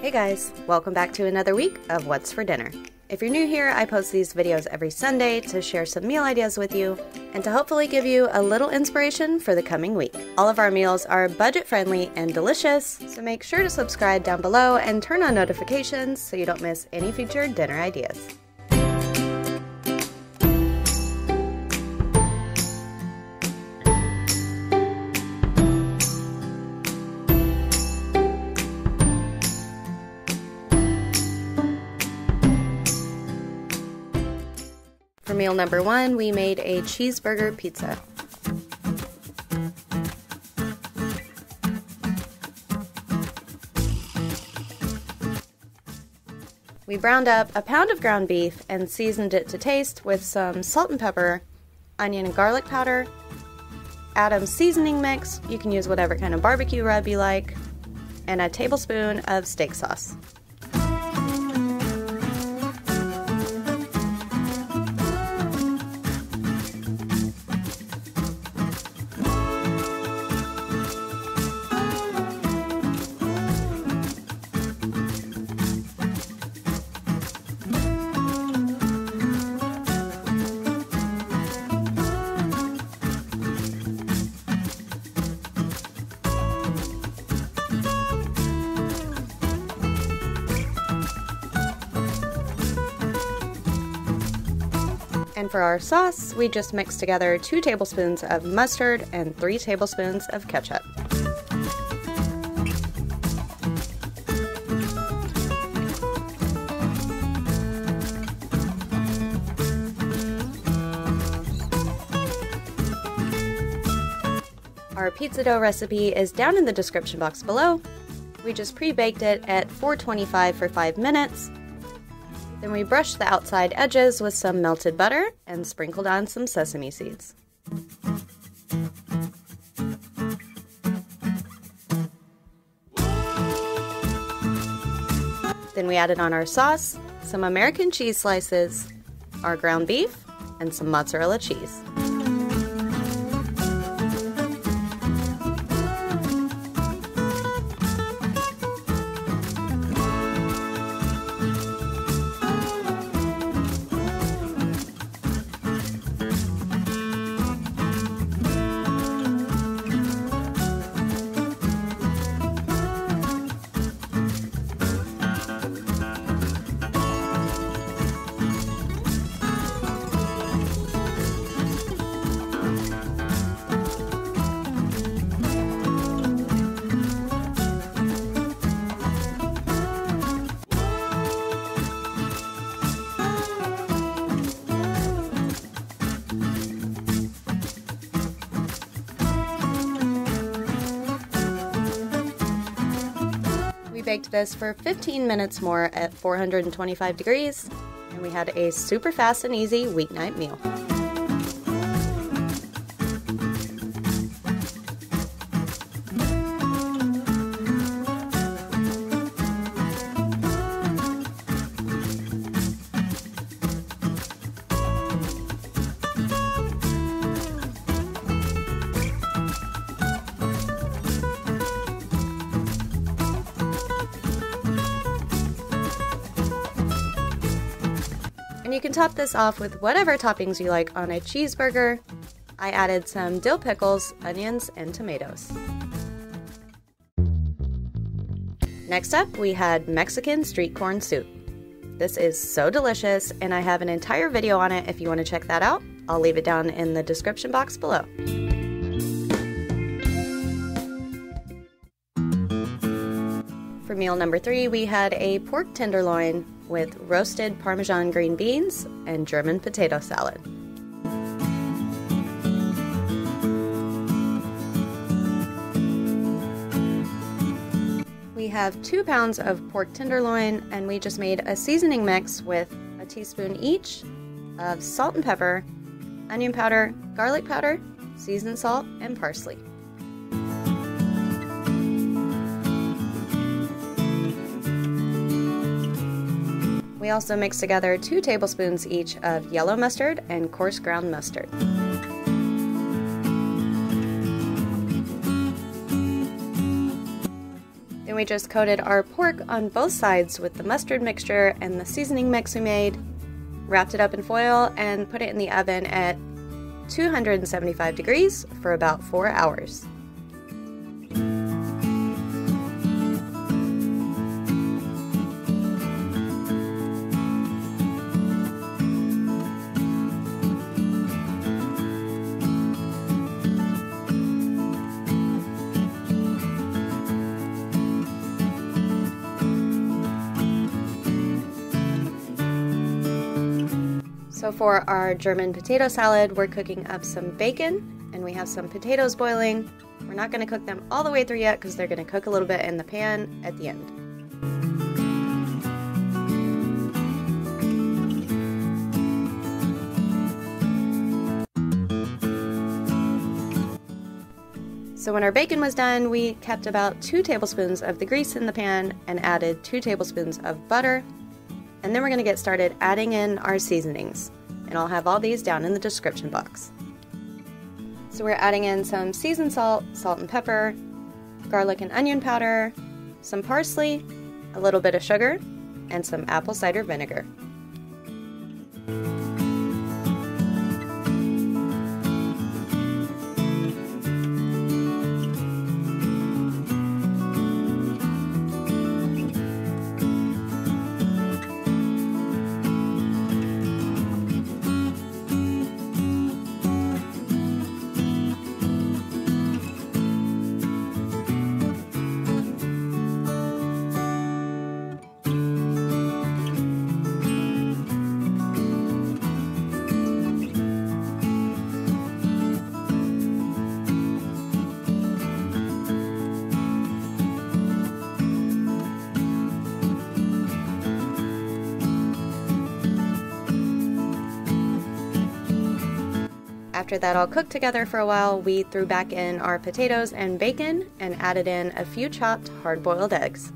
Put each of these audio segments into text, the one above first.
Hey guys, welcome back to another week of What's for Dinner. If you're new here, I post these videos every Sunday to share some meal ideas with you and to hopefully give you a little inspiration for the coming week. All of our meals are budget-friendly and delicious, so make sure to subscribe down below and turn on notifications so you don't miss any featured dinner ideas. For meal number one, we made a cheeseburger pizza. We browned up a pound of ground beef and seasoned it to taste with some salt and pepper, onion and garlic powder, Adam's seasoning mix, you can use whatever kind of barbecue rub you like, and a tablespoon of steak sauce. And for our sauce, we just mixed together 2 tablespoons of mustard and 3 tablespoons of ketchup. Our pizza dough recipe is down in the description box below. We just pre-baked it at 425 for 5 minutes. Then we brushed the outside edges with some melted butter and sprinkled on some sesame seeds. Then we added on our sauce, some American cheese slices, our ground beef, and some mozzarella cheese. We baked this for 15 minutes more at 425 degrees, and we had a super fast and easy weeknight meal. And you can top this off with whatever toppings you like on a cheeseburger. I added some dill pickles, onions, and tomatoes. Next up, we had Mexican street corn soup. This is so delicious, and I have an entire video on it if you want to check that out. I'll leave it down in the description box below. For meal number 3, we had a pork tenderloin with roasted Parmesan green beans and German potato salad. We have 2 pounds of pork tenderloin, and we just made a seasoning mix with a teaspoon each of salt and pepper, onion powder, garlic powder, seasoned salt, and parsley. We also mixed together 2 tablespoons each of yellow mustard and coarse ground mustard. we just coated our pork on both sides with the mustard mixture and the seasoning mix we made, wrapped it up in foil, and put it in the oven at 275 degrees for about 4 hours. So for our German potato salad, we're cooking up some bacon, and we have some potatoes boiling. We're not going to cook them all the way through yet because they're going to cook a little bit in the pan at the end. So when our bacon was done, we kept about 2 tablespoons of the grease in the pan and added 2 tablespoons of butter. And then we're going to get started adding in our seasonings, and I'll have all these down in the description box. So we're adding in some seasoned salt, salt and pepper, garlic and onion powder, some parsley, a little bit of sugar, and some apple cider vinegar. After that all cooked together for a while, we threw back in our potatoes and bacon and added in a few chopped hard-boiled eggs.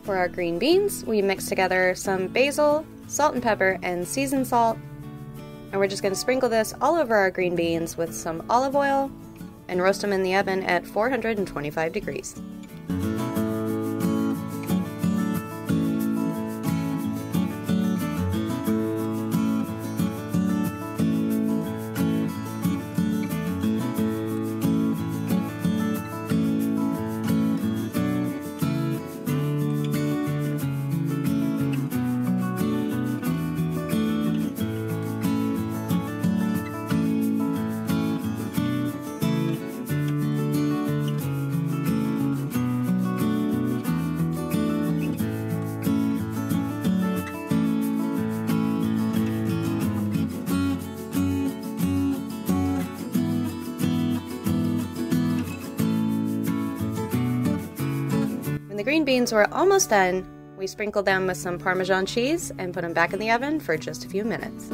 For our green beans, we mixed together some basil, salt and pepper, and seasoned salt. And we're just going to sprinkle this all over our green beans with some olive oil and roast them in the oven at 425 degrees. When the green beans were almost done, we sprinkled them with some Parmesan cheese and put them back in the oven for just a few minutes.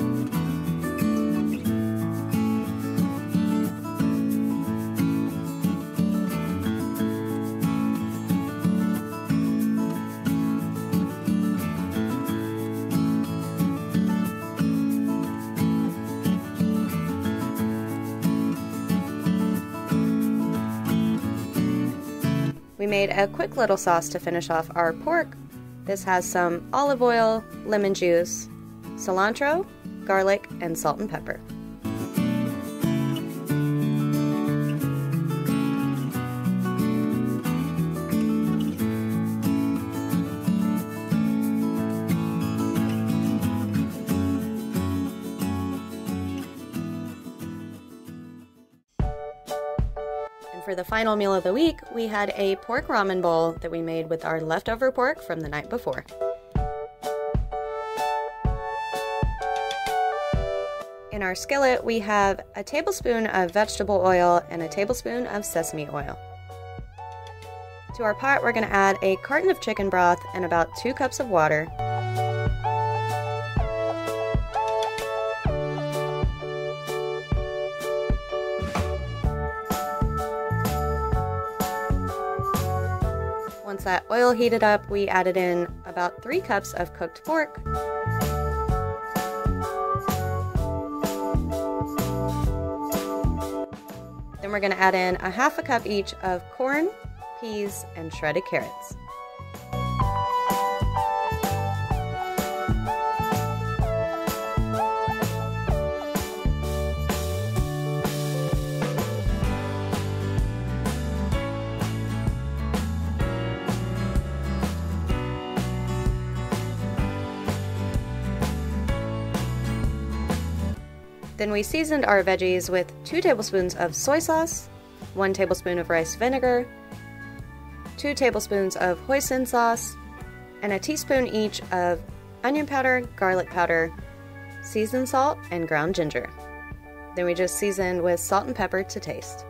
We made a quick little sauce to finish off our pork. This has some olive oil, lemon juice, cilantro, garlic, and salt and pepper. For the final meal of the week, we had a pork ramen bowl that we made with our leftover pork from the night before. In our skillet, we have a tablespoon of vegetable oil and a tablespoon of sesame oil. To our pot, we're going to add a carton of chicken broth and about 2 cups of water. Once that oil heated up, we added in about 3 cups of cooked pork. Then we're going to add in a half a cup each of corn, peas, and shredded carrots. Then we seasoned our veggies with 2 tablespoons of soy sauce, 1 tablespoon of rice vinegar, 2 tablespoons of hoisin sauce, and a teaspoon each of onion powder, garlic powder, seasoned salt, and ground ginger. Then we just seasoned with salt and pepper to taste.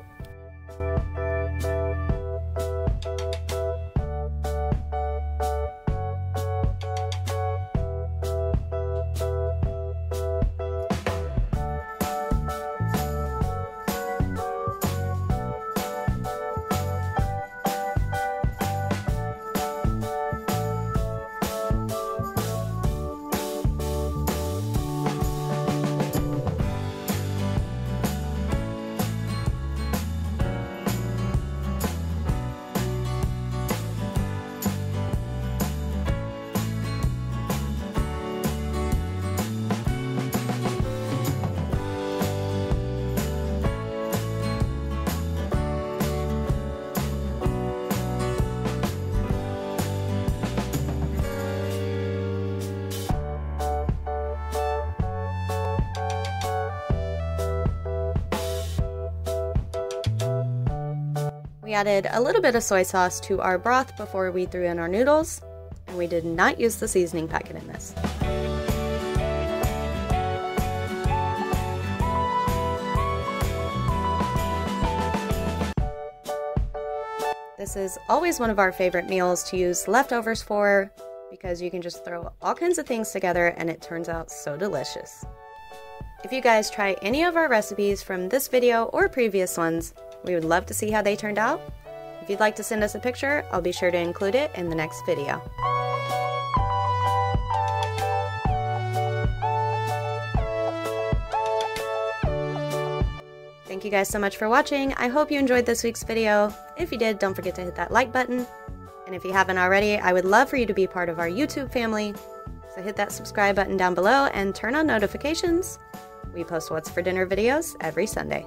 We added a little bit of soy sauce to our broth before we threw in our noodles, and we did not use the seasoning packet in this. This is always one of our favorite meals to use leftovers for, because you can just throw all kinds of things together and it turns out so delicious. If you guys try any of our recipes from this video or previous ones, we would love to see how they turned out. If you'd like to send us a picture, I'll be sure to include it in the next video. Thank you guys so much for watching. I hope you enjoyed this week's video. If you did, don't forget to hit that like button. And if you haven't already, I would love for you to be part of our YouTube family. So hit that subscribe button down below and turn on notifications. We post What's for Dinner videos every Sunday.